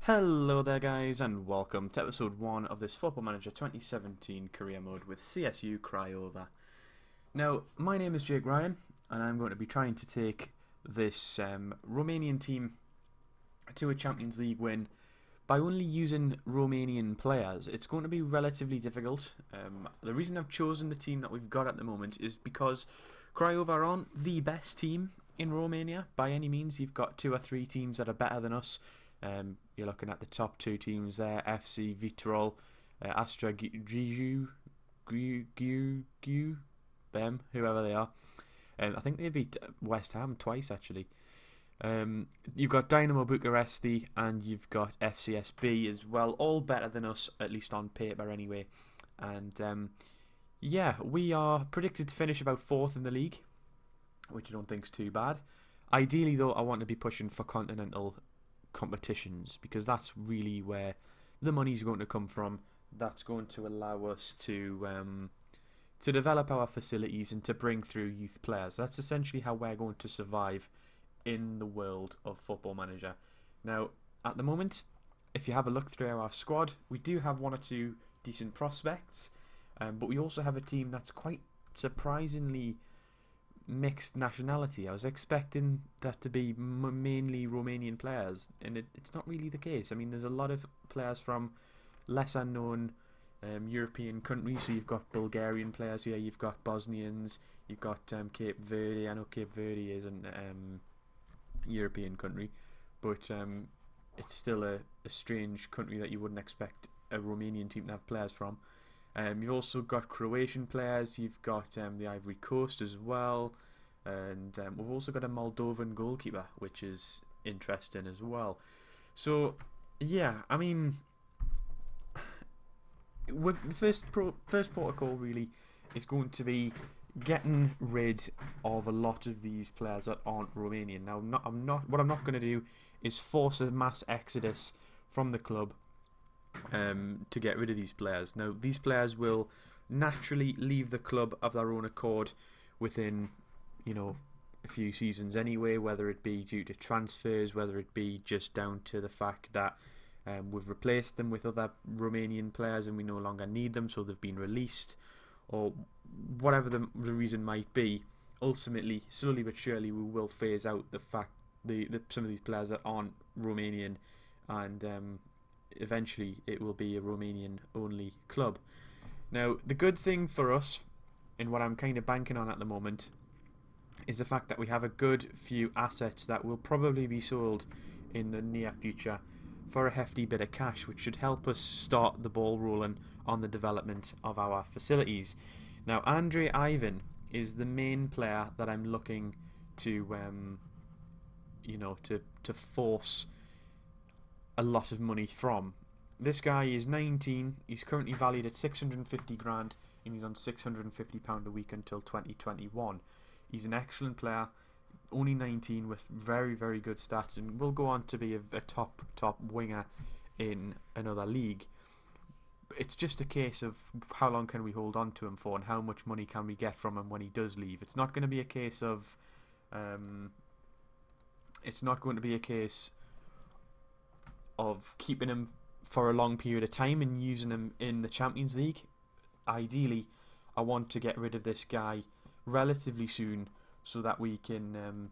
Hello there guys and welcome to episode 1 of this Football Manager 2017 career mode with CSU CRAIOVA. Now, my name is Jake Ryan and I'm going to be trying to take this Romanian team to a Champions League win by only using Romanian players. It's going to be relatively difficult. The reason I've chosen the team that we've got at the moment is because CRAIOVA aren't the best team in Romania by any means. You've got 2 or 3 teams that are better than us. You're looking at the top 2 teams there: FC Viitorul, Astra Giurgiu, them, whoever they are. I think they beat West Ham twice actually. You've got Dynamo Bucuresti and you've got FCSB as well, all better than us, at least on paper anyway. And yeah, we are predicted to finish about 4th in the league, which I don't think is too bad. Ideally though, I want to be pushing for continental competitions because that's really where the money's going to come from. That's going to allow us to develop our facilities and to bring through youth players. That's essentially how we're going to survive in the world of Football Manager. Now, at the moment, if you have a look through our squad, we do have 1 or 2 decent prospects, but we also have a team that's quite surprisingly mixed nationality. I was expecting that to be mainly Romanian players, and it's not really the case. I mean, there's a lot of players from lesser known European countries. So you've got Bulgarian players here, you've got Bosnians, you've got Cape Verde. I know Cape Verde isn't European country, but it's still a strange country that you wouldn't expect a Romanian team to have players from. You've also got Croatian players, you've got the Ivory Coast as well, and we've also got a Moldovan goalkeeper, which is interesting as well. So, yeah, I mean, the first protocol really is going to be getting rid of a lot of these players that aren't Romanian. Now, what I'm not going to do is force a mass exodus from the club to get rid of these players. Now, these players will naturally leave the club of their own accord within, a few seasons anyway, whether it be due to transfers, whether it be just down to the fact that we've replaced them with other Romanian players and we no longer need them, so they've been released, or whatever the reason might be. Ultimately, slowly but surely, we will phase out the fact that some of these players that aren't Romanian, and eventually it will be a Romanian only club. Now, the good thing for us, and what I'm kind of banking on at the moment, is the fact that we have a good few assets that will probably be sold in the near future for a hefty bit of cash, which should help us start the ball rolling on the development of our facilities. Now, Andre Ivan is the main player that I'm looking to to force a lot of money from. This guy is 19, he's currently valued at 650 grand, and he's on £650 a week until 2021. He's an excellent player, only 19, with very, very good stats, and will go on to be a top winger in another league. It's just a case of how long can we hold on to him for, and how much money can we get from him when he does leave. It's not going to be a case of keeping him for a long period of time and using him in the Champions League. Ideally, I want to get rid of this guy relatively soon so that we can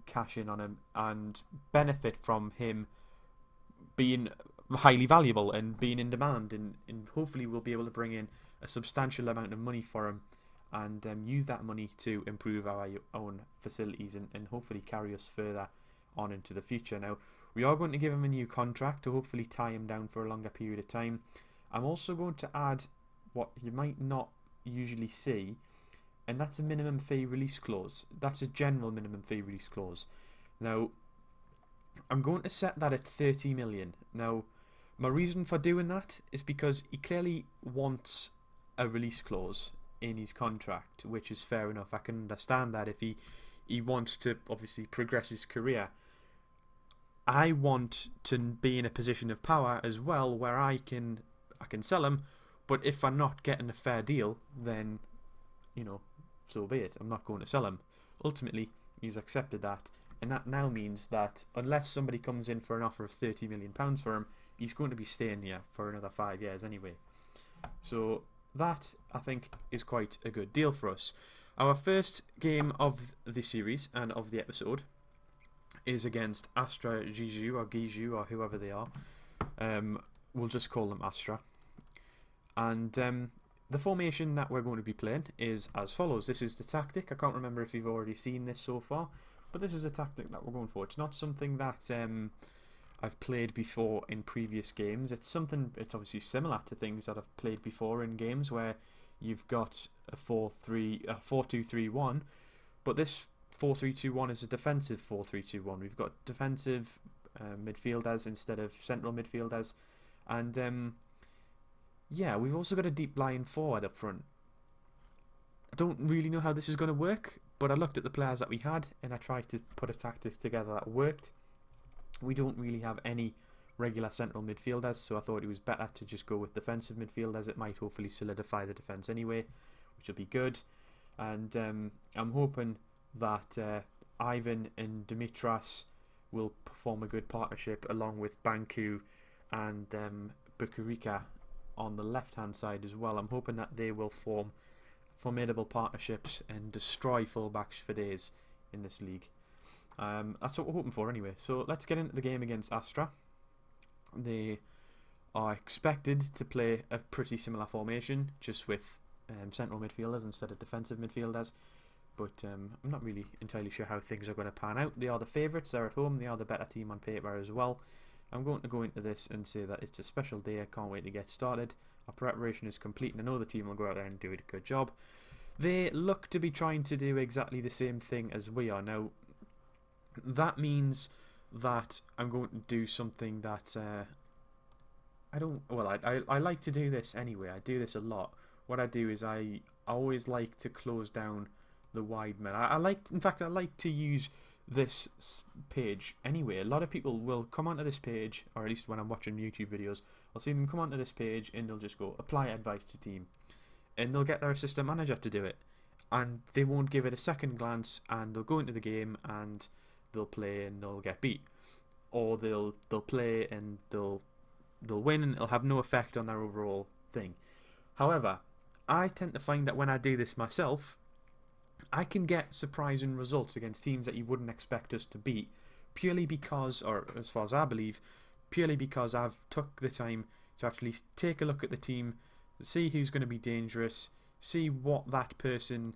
cash in on him and benefit from him being highly valuable and being in demand, and hopefully we'll be able to bring in a substantial amount of money for him and use that money to improve our own facilities and hopefully carry us further on into the future. Now, we are going to give him a new contract to hopefully tie him down for a longer period of time. I'm also going to add what you might not usually see, and that's a minimum fee release clause. That's a general minimum fee release clause. Now, I'm going to set that at 30 million. Now, my reason for doing that is because he clearly wants a release clause in his contract, which is fair enough. I can understand that if he wants to obviously progress his career. I want to be in a position of power as well, where I can sell him, but if I'm not getting a fair deal, then so be it. I'm not going to sell him. Ultimately, he's accepted that, And that now means that unless somebody comes in for an offer of £30 million for him, he's going to be staying here for another 5 years anyway. So that, I think, is quite a good deal for us. Our first game of the series and of the episode is against Astra Giju or Giju or whoever they are. We'll just call them Astra. And the formation that we're going to be playing is as follows. This is the tactic. I can't remember if you've already seen this so far, but this is a tactic that we're going for. It's not something that I've played before in previous games. It's obviously similar to things that I've played before in games where you've got a 4-2-3-1, but this 4-3-2-1 is a defensive 4-3-2-1. We've got defensive midfielders instead of central midfielders, and yeah, we've also got a deep lying forward up front. I don't really know how this is going to work, but I looked at the players that we had and I tried to put a tactic together that worked. We don't really have any regular central midfielders, so I thought it was better to just go with defensive midfielders. It might hopefully solidify the defence anyway, which will be good. And I'm hoping that Ivan and Dimitras will perform a good partnership along with Banku and Bukarika on the left hand side as well. I'm hoping that they will form formidable partnerships and destroy fullbacks for days in this league. That's what we're hoping for anyway. So let's get into the game against Astra. They are expected to play a pretty similar formation, just with central midfielders instead of defensive midfielders. But I'm not really entirely sure how things are going to pan out. They are the favourites, they're at home, they are the better team on paper as well. I'm going to go into this and say that it's a special day. I can't wait to get started. Our preparation is complete and I know the team will go out there and do a good job. They look to be trying to do exactly the same thing as we are. Now, that means that I'm going to do something that I like to do this anyway. I do this a lot. What I do is I always like to close down the wide men. I like to use this page anyway. A lot of people will come onto this page, or at least when I'm watching YouTube videos, I'll see them come onto this page and they'll just go apply advice to team, and they'll get their assistant manager to do it, and they won't give it a second glance, and they'll go into the game and they'll play and they'll get beat, or they'll play and they'll win and it'll have no effect on their overall thing. However, I tend to find that when I do this myself, I can get surprising results against teams that you wouldn't expect us to beat, purely because, or as far as I believe, purely because I've took the time to actually take a look at the team, see who's going to be dangerous, see what that person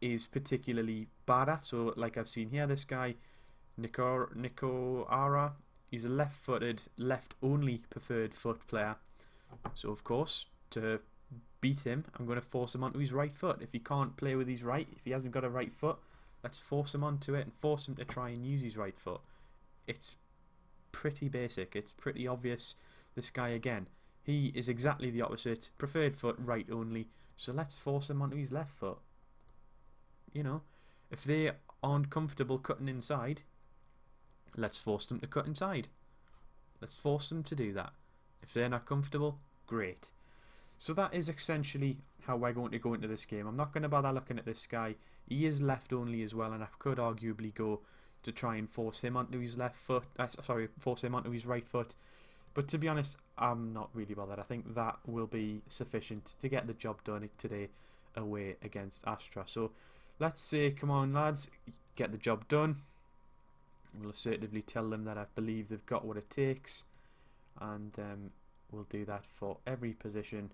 is particularly bad at. So like I've seen here, this guy Nico Ara, he's a left-footed, left-only preferred foot player. So of course, to beat him, I'm going to force him onto his right foot. If he can't play with his right, if he hasn't got a right foot, let's force him onto it and force him to try and use his right foot. It's pretty basic. It's pretty obvious. This guy, again, he is exactly the opposite. Preferred foot, right only. So let's force him onto his left foot. You know, if they aren't comfortable cutting inside, let's force them to cut inside. Let's force them to do that. If they're not comfortable, great. So that is essentially how we're going to go into this game. I'm not going to bother looking at this guy. He is left only as well, and I could arguably go to try and force him onto his left foot. Force him onto his right foot. But to be honest, I'm not really bothered. I think that will be sufficient to get the job done today away against Astra. So let's say, come on lads, get the job done. We'll assertively tell them that I believe they've got what it takes, and we'll do that for every position,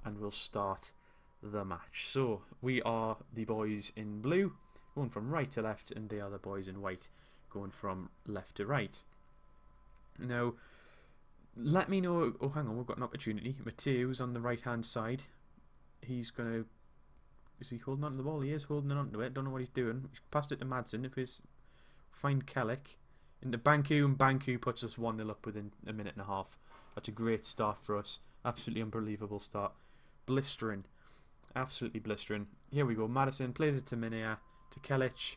and we'll start the match. So we are the boys in blue going from right to left, and they are the boys in white going from left to right. Now let me know. Oh, hang on, we've got an opportunity. Mateu's on the right hand side. He's gonna, is he holding on to the ball? He is holding on to it. Don't know what he's doing. He's passed it to Madsen. If he's find Kellick into Banku, and Banku puts us 1-0 up within a minute and a half. That's a great start for us. Absolutely unbelievable start. Blistering. Absolutely blistering. Here we go. Madison plays it to Minea, to Kellich.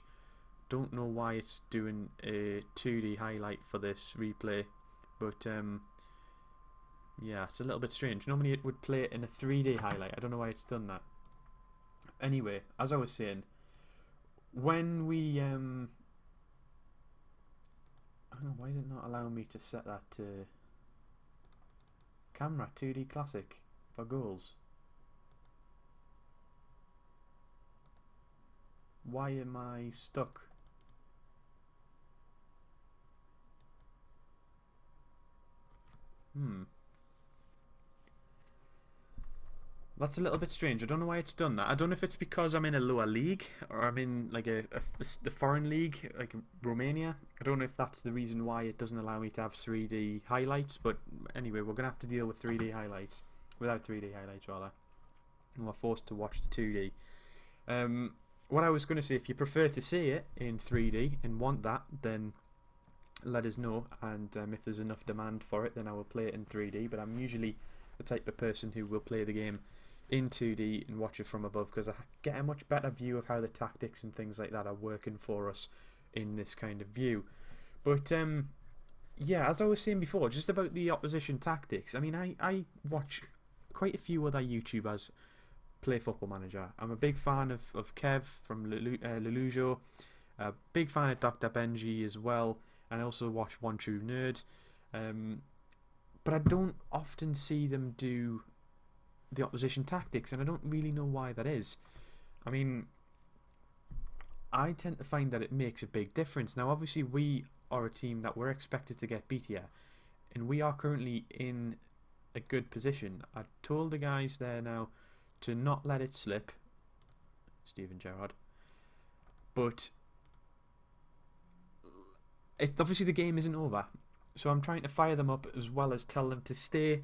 Don't know why it's doing a 2D highlight for this replay, but yeah, it's a little bit strange. Normally it would play it in a 3D highlight. I don't know why it's done that. Anyway, as I was saying, when we Hang on, why is it not allowing me to set that to camera 2D classic for goals? Why am I stuck? That's a little bit strange. I don't know why it's done that. I don't know if it's because I'm in a lower league or I'm in like a foreign league, like Romania. I don't know if that's the reason why it doesn't allow me to have 3D highlights. But anyway, we're going to have to deal with 3D highlights. Without 3D highlights, rather. And we're forced to watch the 2D. What I was going to say, if you prefer to see it in 3D and want that, then let us know. And if there's enough demand for it, then I will play it in 3D. But I'm usually the type of person who will play the game in 2D and watch it from above, because I get a much better view of how the tactics and things like that are working for us in this kind of view. But yeah, as I was saying before, just about the opposition tactics, I mean, I watch quite a few other YouTubers play Football Manager. I'm a big fan of Kev from Lelujo, a big fan of Dr. Benji as well, and I also watch One True Nerd. But I don't often see them do the opposition tactics, and I don't really know why that is. I mean, I tend to find that it makes a big difference. Now, obviously, we are a team that we're expected to get beat here, and we are currently in a good position. I told the guys there now to not let it slip, Steven Gerrard, but obviously the game isn't over, so I'm trying to fire them up as well as tell them to stay,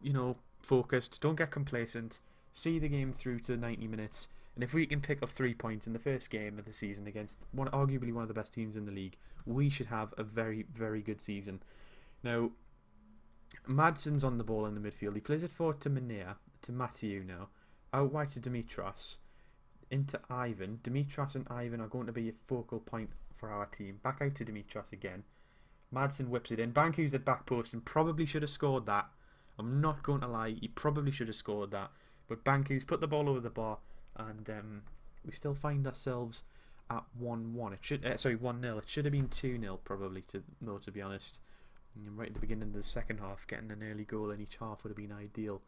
you know, focused, don't get complacent, see the game through to the 90 minutes, and if we can pick up 3 points in the first game of the season against arguably one of the best teams in the league, we should have a very, very good season. Now, Madsen's on the ball in the midfield. He plays it forward to Manea, to Matthew now, out wide to Dimitras, into Ivan. Dimitras and Ivan are going to be a focal point for our team. Back out to Dimitras again. Madsen whips it in. Banku's at back post and probably should have scored that. I'm not going to lie, he probably should have scored that. But Banku's put the ball over the bar, and we still find ourselves at 1-1. It should 1-0. It should have been 2-0 probably, to be honest. And right at the beginning of the second half, getting an early goal in each half would have been ideal.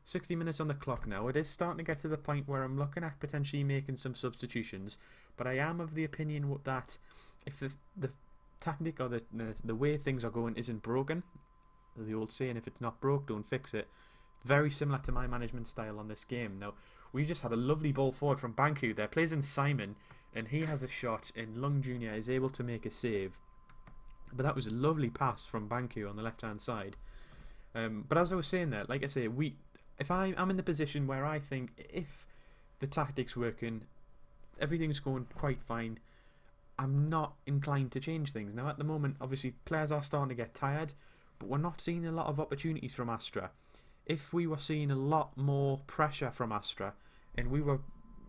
60 minutes on the clock now. It is starting to get to the point where I'm looking at potentially making some substitutions, but I am of the opinion that if the tactic or the way things are going isn't broken, the old saying, if it's not broke, don't fix it. Very similar to my management style on this game. Now, we just had a lovely ball forward from Banku there. Plays in Simon, and he has a shot, and Lung Jr. is able to make a save. But that was a lovely pass from Banku on the left-hand side. But as I was saying there, like I say, if I'm in the position where I think if the tactic's working, everything's going quite fine, I'm not inclined to change things. Now, at the moment, obviously, players are starting to get tired, but we're not seeing a lot of opportunities from Astra. If we were seeing a lot more pressure from Astra and we were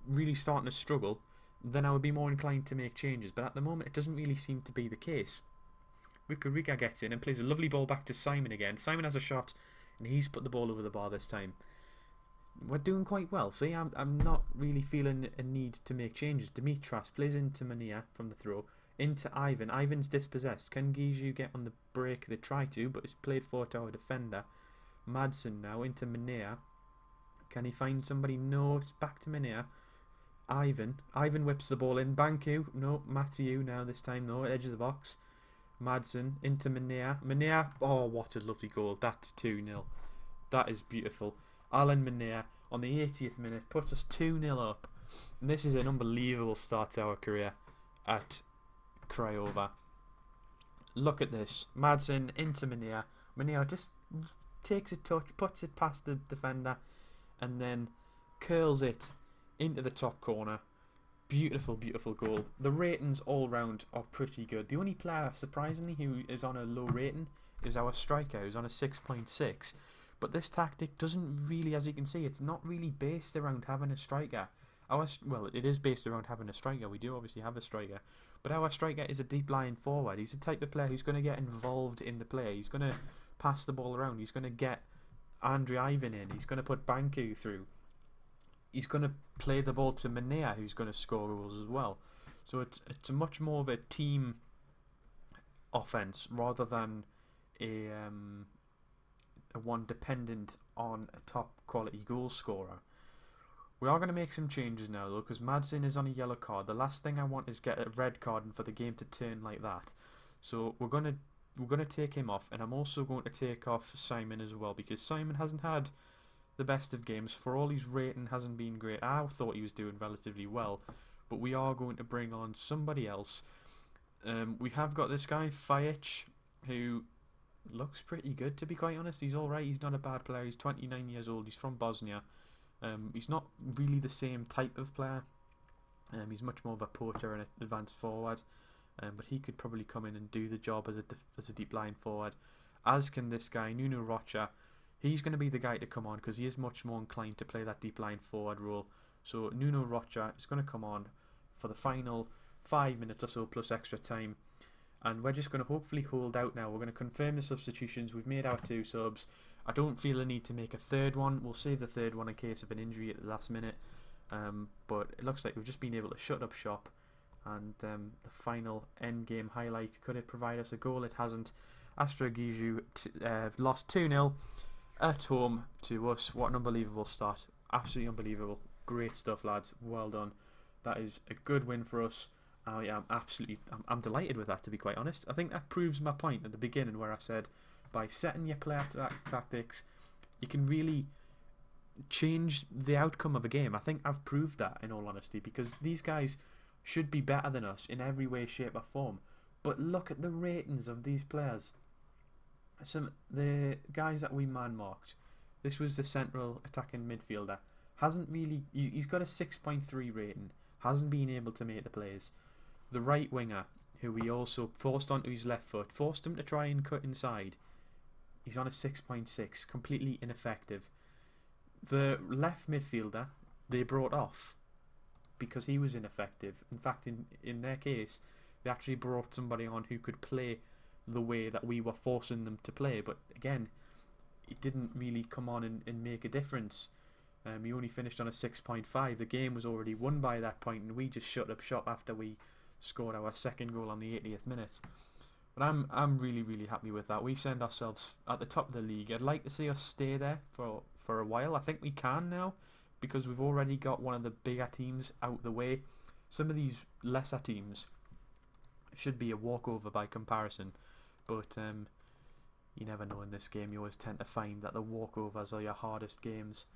really starting to struggle, then I would be more inclined to make changes. But at the moment, it doesn't really seem to be the case. Rica gets in and plays a lovely ball back to Simon again. Simon has a shot and he's put the ball over the bar this time. We're doing quite well. See, I'm not really feeling a need to make changes. Dimitras plays into Mania from the throw. Into Ivan. Ivan's dispossessed. Can Giju get on the break? They try to, but it's played forward to our defender. Madsen now into Manea. Can he find somebody? No, it's back to Manea. Ivan whips the ball in. Banku. No, Matthew now this time. No, edge of the box. Madsen into Manea. Oh, what a lovely goal. That's 2-0. That is beautiful. Alan Manea on the 80th minute puts us 2-0 up. And this is an unbelievable start to our career at CRAIOVA. Look at this. Madsen into Manea. Manea just takes a touch, puts it past the defender, and then curls it into the top corner. Beautiful, beautiful goal. The ratings all round are pretty good. The only player, surprisingly, who is on a low rating is our striker, who's on a 6.6. But this tactic doesn't really, as you can see, it's not really based around having a striker. Well, it is based around having a striker. We do obviously have a striker. But our striker is a deep lying forward. He's the type of player who's going to get involved in the play. He's going to pass the ball around. He's going to get Andre Ivan in. He's going to put Banku through. He's going to play the ball to Manea, who's going to score goals as well. So it's a much more of a team offense rather than a one dependent on a top quality goal scorer. We are going to make some changes now though, because Madsen is on a yellow card. The last thing I want is get a red card and for the game to turn like that. So we're going to take him off, and I'm also going to take off Simon as well, because Simon hasn't had the best of games. For all his rating hasn't been great, I thought he was doing relatively well, but we are going to bring on somebody else. We have got this guy Fajic, who looks pretty good, to be quite honest. He's alright, he's not a bad player. He's 29 years old, he's from Bosnia. He's not really the same type of player. He's much more of a poacher and an advanced forward, but he could probably come in and do the job as a deep line forward, as can this guy Nuno Rocha. He's going to be the guy to come on because he is much more inclined to play that deep line forward role. So Nuno Rocha is going to come on for the final 5 minutes or so plus extra time, and we're just going to hopefully hold out now. We're going to confirm the substitutions. We've made our 2 subs. I don't feel a need to make a third one. We'll save the third one in case of an injury at the last minute. But it looks like we've just been able to shut up shop. And the final end game highlight, could it provide us a goal? It hasn't. Astra Giju lost 2-0 at home to us. What an unbelievable start. Absolutely unbelievable. Great stuff, lads. Well done. That is a good win for us. I'm delighted with that, to be quite honest. I think that proves my point at the beginning where I said, by setting your player tactics, you can really change the outcome of a game. I think I've proved that, in all honesty, because these guys should be better than us in every way, shape or form. But look at the ratings of these players. The guys that we man-marked, this was the central attacking midfielder, he's got a 6.3 rating, hasn't been able to make the plays. The right winger, who we also forced onto his left foot, forced him to try and cut inside, he's on a 6.6, completely ineffective. The left midfielder they brought off because he was ineffective. In fact, in their case, they actually brought somebody on who could play the way that we were forcing them to play. But again, it didn't really come on and make a difference. He only finished on a 6.5. The game was already won by that point, and we just shut up shop after we scored our second goal on the 80th minute. But I'm really, really happy with that. We send ourselves at the top of the league. I'd like to see us stay there for a while. I think we can now, because we've already got one of the bigger teams out the way. Some of these lesser teams should be a walkover by comparison, but you never know in this game. You always tend to find that the walkovers are your hardest games.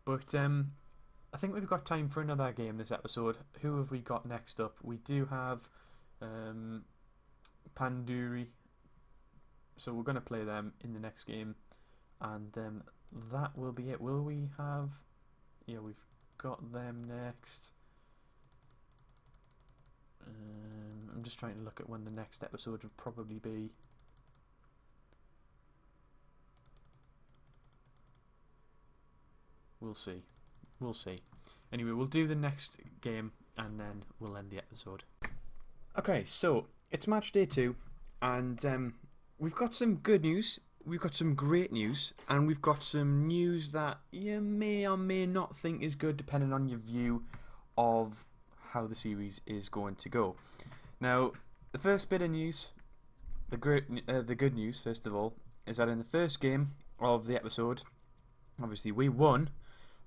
But I think we've got time for another game this episode. Who have we got next up? We do have Panduri, so we're going to play them in the next game, and that will be it. Will we have... Yeah, we've got them next. I'm just trying to look at when the next episode would probably be. We'll see. Anyway, we'll do the next game and then we'll end the episode. Okay, so it's match day 2, and we've got some good news. We've got some great news, and we've got some news that you may or may not think is good, depending on your view of how the series is going to go. Now, the first bit of news, the good news, first of all, is that in the first game of the episode, obviously we won,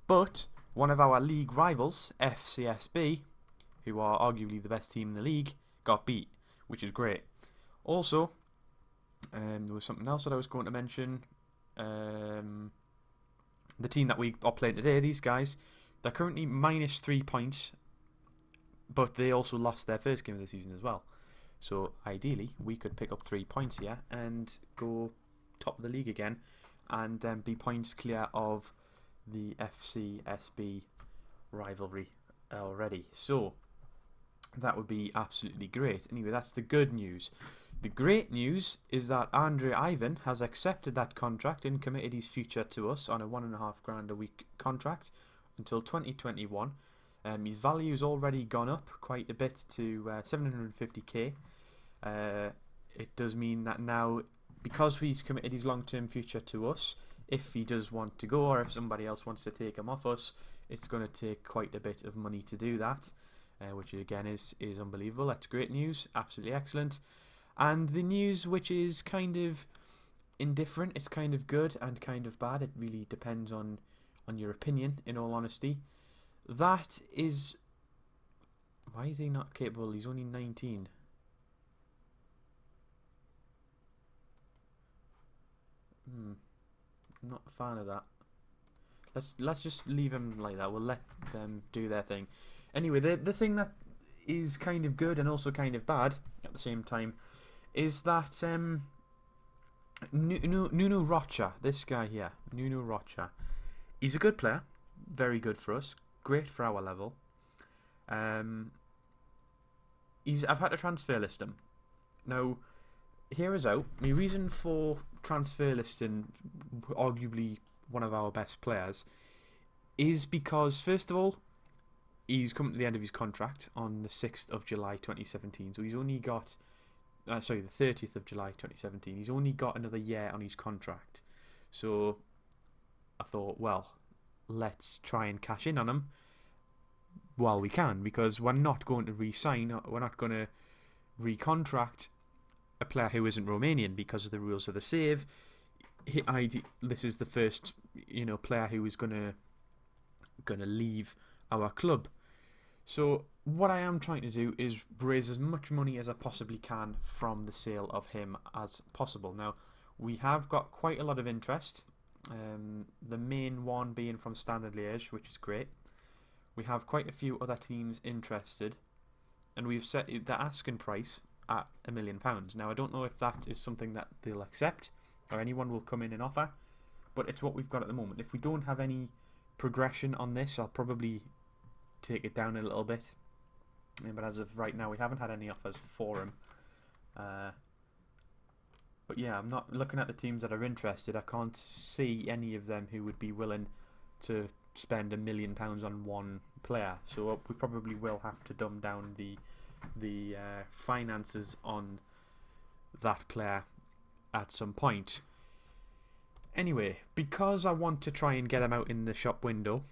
but one of our league rivals, FCSB, who are arguably the best team in the league, got beat, which is great. Also, there was something else that I was going to mention. The team that we are playing today, these guys, they're currently minus 3 points, but they also lost their first game of the season as well. So ideally, we could pick up 3 points here and go top of the league again, and be points clear of the FCSB rivalry already. So that would be absolutely great. Anyway, that's the good news. The great news is that Andre Ivan has accepted that contract and committed his future to us on a $1,500 a week contract until 2021. His value's already gone up quite a bit to 750k. It does mean that now, because he's committed his long-term future to us, if he does want to go or if somebody else wants to take him off us, it's going to take quite a bit of money to do that, which again is unbelievable. That's great news, absolutely excellent. And the news, which is kind of indifferent, it's kind of good and kind of bad. It really depends on your opinion, in all honesty. That is... Why is he not capable? He's only 19. I'm not a fan of that. Let's just leave him like that. We'll let them do their thing. Anyway, the thing that is kind of good and also kind of bad at the same time is that Nuno Rocha, this guy here, Nuno Rocha, he's a good player, very good for us, great for our level. I've had to transfer list him. Now, here is out. My reason for transfer listing arguably one of our best players is because, first of all, he's coming to the end of his contract on the 6th of July 2017. So he's only got, the 30th of July 2017. He's only got another year on his contract. So I thought, well, let's try and cash in on him while we can, because we're not going to re-sign, we're not going to recontract a player who isn't Romanian because of the rules of the save. This is the first, player who is gonna leave our club. So what I am trying to do is raise as much money as I possibly can from the sale of him as possible. Now, we have got quite a lot of interest. The main one being from Standard Liège, which is great. We have quite a few other teams interested, and we've set the asking price at £1 million. Now, I don't know if that is something that they'll accept or anyone will come in and offer, but it's what we've got at the moment. If we don't have any progression on this, I'll probably take it down a little bit. But as of right now, we haven't had any offers for him. But yeah, I'm not looking at the teams that are interested. I can't see any of them who would be willing to spend £1 million on one player. So we probably will have to dumb down the finances on that player at some point. Anyway, because I want to try and get him out in the shop window,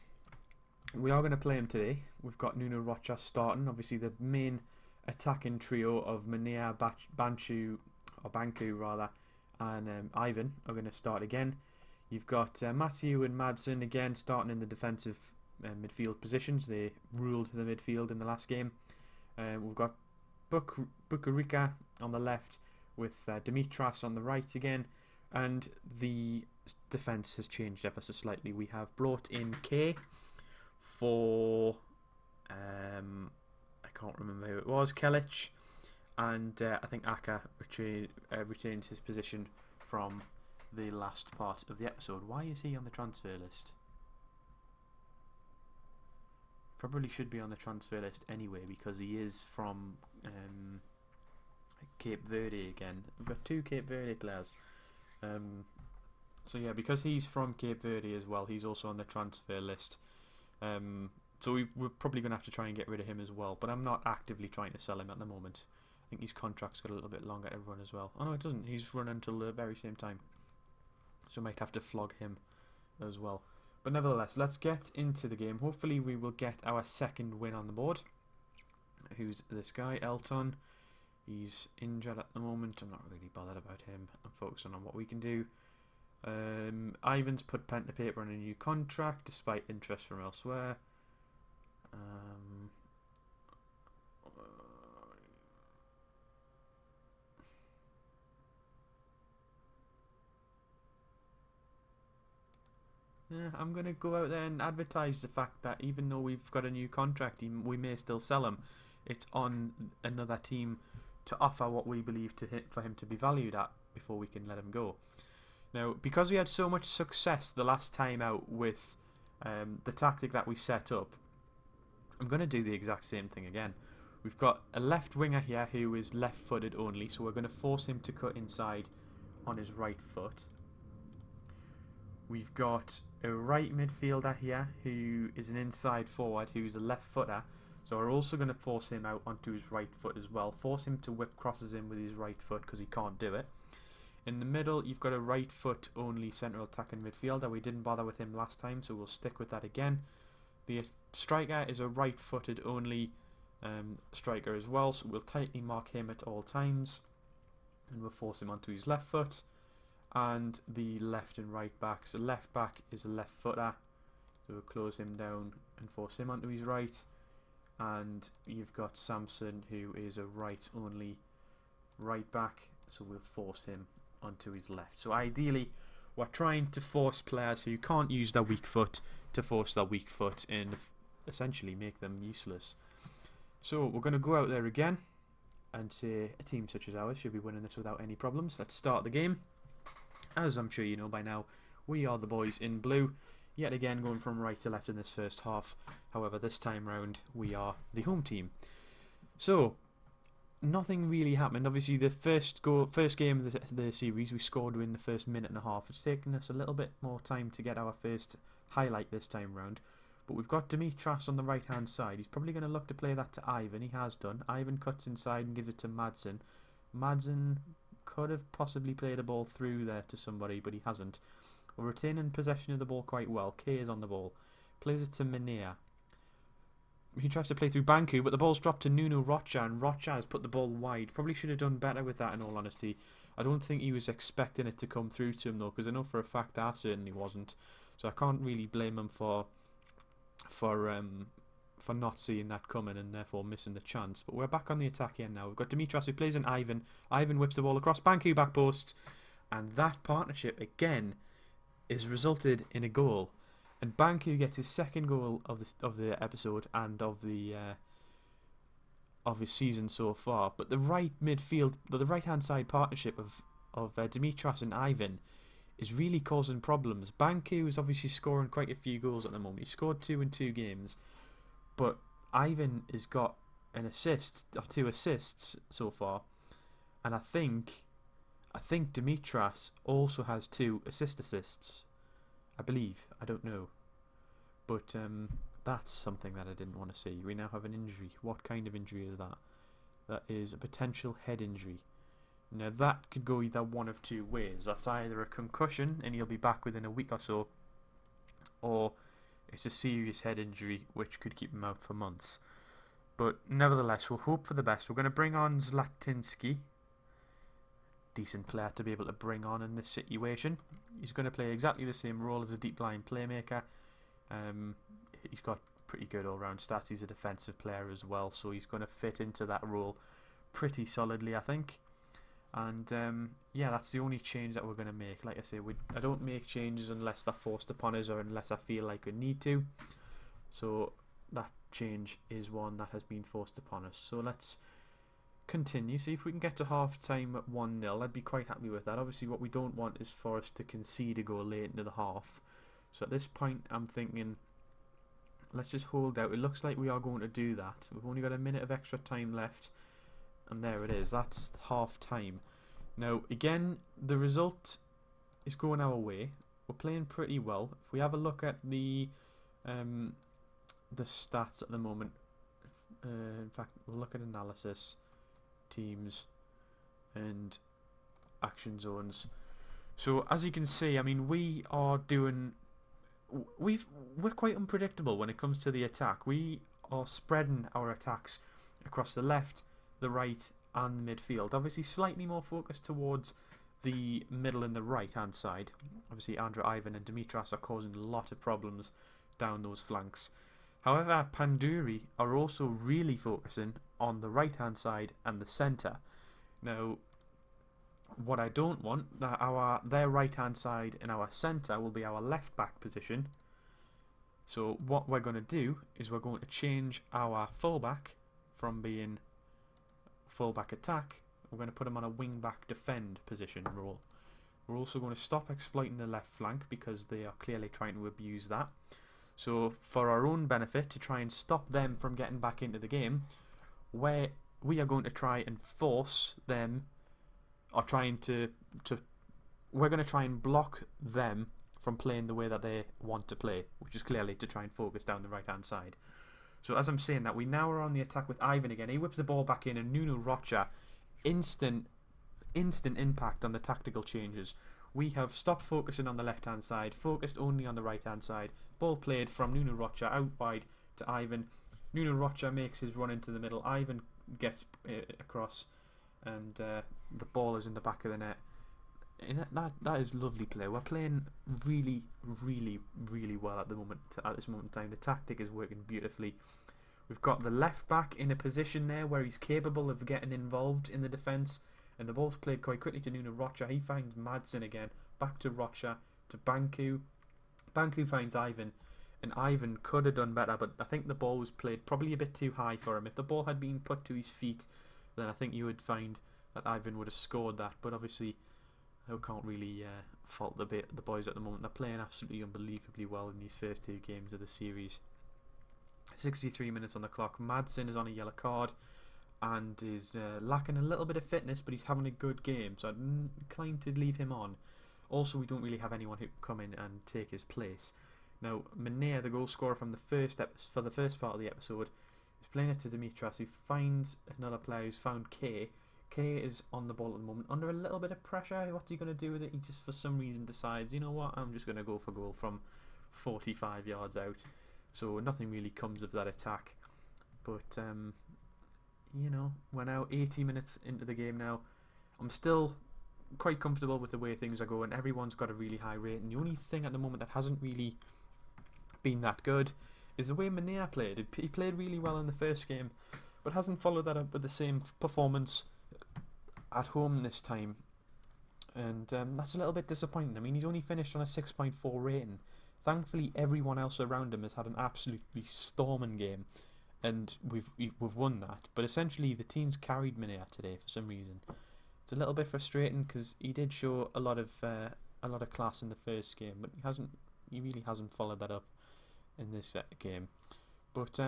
we are going to play him today. We've got Nuno Rocha starting. Obviously, the main attacking trio of Mania, Banku, and Ivan are going to start again. You've got Matthew and Madsen again starting in the defensive midfield positions. They ruled the midfield in the last game. We've got Bukarica on the left with Dimitras on the right again, and the defence has changed ever so slightly. We have brought in K for I can't remember who it was, Kelic, and I think Aka retains his position from the last part of the episode. Why is he on the transfer list? Probably should be on the transfer list anyway, because he is from Cape Verde again. We've got 2 Cape Verde players. So yeah, because he's from Cape Verde as well, he's also on the transfer list. So we're probably going to have to try and get rid of him as well. But I'm not actively trying to sell him at the moment. I think his contract's got a little bit longer to run as well. Oh no, it doesn't. He's running until the very same time. So I might have to flog him as well. But nevertheless, let's get into the game. Hopefully we will get our second win on the board. Who's this guy? Elton. He's injured at the moment. I'm not really bothered about him. I'm focusing on what we can do. Ivan's put pen to paper on a new contract despite interest from elsewhere. Yeah, I'm going to go out there and advertise the fact that even though we've got a new contract, we may still sell him. It's on another team to offer what we believe for him to be valued at before we can let him go. Now, because we had so much success the last time out with the tactic that we set up, I'm going to do the exact same thing again. We've got a left winger here who is left-footed only, so we're going to force him to cut inside on his right foot. We've got a right midfielder here who is an inside forward who's a left footer, so we're also going to force him out onto his right foot as well. Force him to whip crosses in with his right foot because he can't do it. In the middle, you've got a right foot only central attacking midfielder. We didn't bother with him last time, so we'll stick with that again. The striker is a right footed only striker as well, so we'll tightly mark him at all times. and we'll force him onto his left foot. And the left and right back. So left back is a left footer, so we'll close him down and force him onto his right. And you've got Samson, who is a right only right back, so we'll force him onto his left. So ideally we're trying to force players who can't use their weak foot to force their weak foot and essentially make them useless. So we're going to go out there again and say a team such as ours should be winning this without any problems. Let's start the game. As I'm sure you know by now, we are the boys in blue, yet again going from right to left in this first half. However, this time round we are the home team. So nothing really happened. Obviously the first game of the series we scored within the first minute and a half. It's taken us a little bit more time to get our first highlight this time round. But we've got Dimitras on the right hand side. He's probably going to look to play that to Ivan. He has done. Ivan cuts inside and gives it to Madsen. Madsen could have possibly played a ball through there to somebody, but he hasn't. We're retaining possession of the ball quite well. K is on the ball. Plays it to Minea. He tries to play through Banku, but the ball's dropped to Nuno Rocha, and Rocha has put the ball wide. Probably should have done better with that, in all honesty. I don't think he was expecting it to come through to him, though, because I know for a fact I certainly wasn't. So I can't really blame him for not seeing that coming and therefore missing the chance. But we're back on the attack here now. We've got Dimitras who plays in Ivan. Ivan whips the ball across Banku back post, and that partnership again is resulted in a goal. And Banku gets his second goal of the episode and of his season so far. But the right hand side partnership of Dimitras and Ivan is really causing problems. Banku is obviously scoring quite a few goals at the moment. He scored 2 in 2 games, but Ivan has got an assist or 2 assists so far, and I think Dimitras also has 2 assists. I believe. I don't know, but that's something that I didn't want to see. We now have an injury. What kind of injury is that? That is a potential head injury. Now that could go either one of 2 ways. That's either a concussion and he'll be back within a week or so, or it's a serious head injury which could keep him out for months. But nevertheless, we'll hope for the best. We're going to bring on Zlatinsky. Decent player to be able to bring on in this situation. He's going to play exactly the same role as a deep line playmaker. He's got pretty good all-round stats. He's a defensive player as well, so he's going to fit into that role pretty solidly, I think. And yeah, that's the only change that we're going to make. Like I say, I don't make changes unless they're forced upon us or unless I feel like we need to. So that change is one that has been forced upon us. So let's continue, see if we can get to half time at 1-0. I'd be quite happy with that. Obviously what we don't want is for us to concede a goal late into the half. So at this point I'm thinking let's just hold out. It looks like we are going to do that. We've only got a minute of extra time left, and there it is. That's half time. Now again, the result is going our way. We're playing pretty well. If we have a look at the stats at the moment, in fact we'll look at analysis, teams and action zones. So as you can see, I mean, we're quite unpredictable when it comes to the attack. We are spreading our attacks across the left, the right and the midfield. Obviously slightly more focused towards the middle and the right hand side. Obviously Andrew, Ivan and Dimitras are causing a lot of problems down those flanks. However, Panduri are also really focusing on the right hand side and the centre. Now, what I don't want, their right hand side and our centre will be our left back position. So what we're going to do is we're going to change our fullback from being fullback attack. We're going to put him on a wing back defend position role. We're also going to stop exploiting the left flank because they are clearly trying to abuse that. So for our own benefit, to try and stop them from getting back into the game, we are going to try and force them, or we're going to try and block them from playing the way that they want to play, which is clearly to try and focus down the right hand side. So as I'm saying that, we now are on the attack with Ivan again. He whips the ball back in, and Nuno Rocha, instant impact on the tactical changes. We have stopped focusing on the left hand side, focused only on the right hand side. Ball played from Nuno Rocha out wide to Ivan. Nuno Rocha makes his run into the middle. Ivan gets across, and the ball is in the back of the net. And that is lovely play. We're playing really, really, really well at this moment in time. The tactic is working beautifully. We've got the left back in a position there where he's capable of getting involved in the defence, and the ball's played quite quickly to Nuno Rocha. He finds Madsen again, back to Rocha, to Banku. Banku finds Ivan, and Ivan could have done better, but I think the ball was played probably a bit too high for him. If the ball had been put to his feet, then I think you would find that Ivan would have scored that, but obviously I can't really fault the boys at the moment. They're playing absolutely unbelievably well in these first 2 games of the series. 63 minutes on the clock. Madsen is on a yellow card and is lacking a little bit of fitness, but he's having a good game, so I'm inclined to leave him on. Also, we don't really have anyone who can come in and take his place. Now, Manea, the goal scorer from the first part of the episode, is playing it to Dimitras, who finds another player who's found Kay. Kay is on the ball at the moment, under a little bit of pressure. What's he going to do with it? He just, for some reason, decides, you know what, I'm just going to go for goal from 45 yards out. So nothing really comes of that attack. But, you know, we're now 80 minutes into the game now. I'm still quite comfortable with the way things are going. Everyone's got a really high rating. The only thing at the moment that hasn't really been that good is the way Manea played. He played really well in the first game, but hasn't followed that up with the same performance at home this time. And that's a little bit disappointing. I mean, he's only finished on a 6.4 rating. Thankfully, everyone else around him has had an absolutely storming game, and we've won that. But essentially, the team's carried Manea today for some reason. It's a little bit frustrating because he did show a lot of class in the first game, but he really hasn't followed that up in this game. But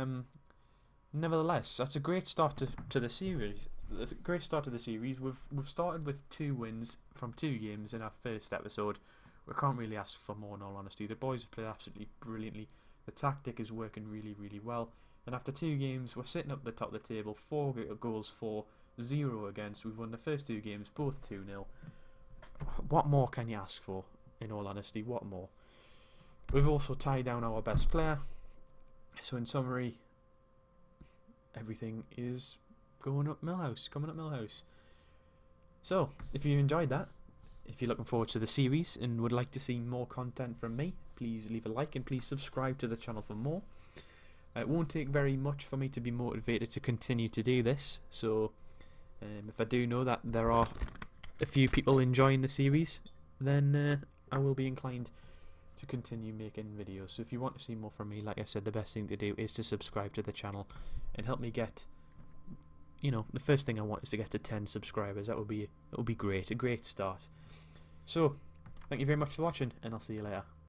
nevertheless, that's a great start to the series. It's a great start to the series. We've started with 2 wins from 2 games in our first episode. We can't really ask for more, in all honesty. The boys have played absolutely brilliantly. The tactic is working really, really well. And after 2 games, we're sitting up at the top of the table. 4 goals for, 0 against. We've won the first 2 games, both 2-0. What more can you ask for, in all honesty? What more? We've also tied down our best player. So in summary, everything is coming up Millhouse. So, if you enjoyed that, if you're looking forward to the series and would like to see more content from me, please leave a like and please subscribe to the channel for more. It won't take very much for me to be motivated to continue to do this, so if I do know that there are a few people enjoying the series, then I will be inclined to continue making videos. So if you want to see more from me, like I said, the best thing to do is to subscribe to the channel and help me get, you know, the first thing I want is to get to 10 subscribers. That would be great, a great start. So, thank you very much for watching, and I'll see you later.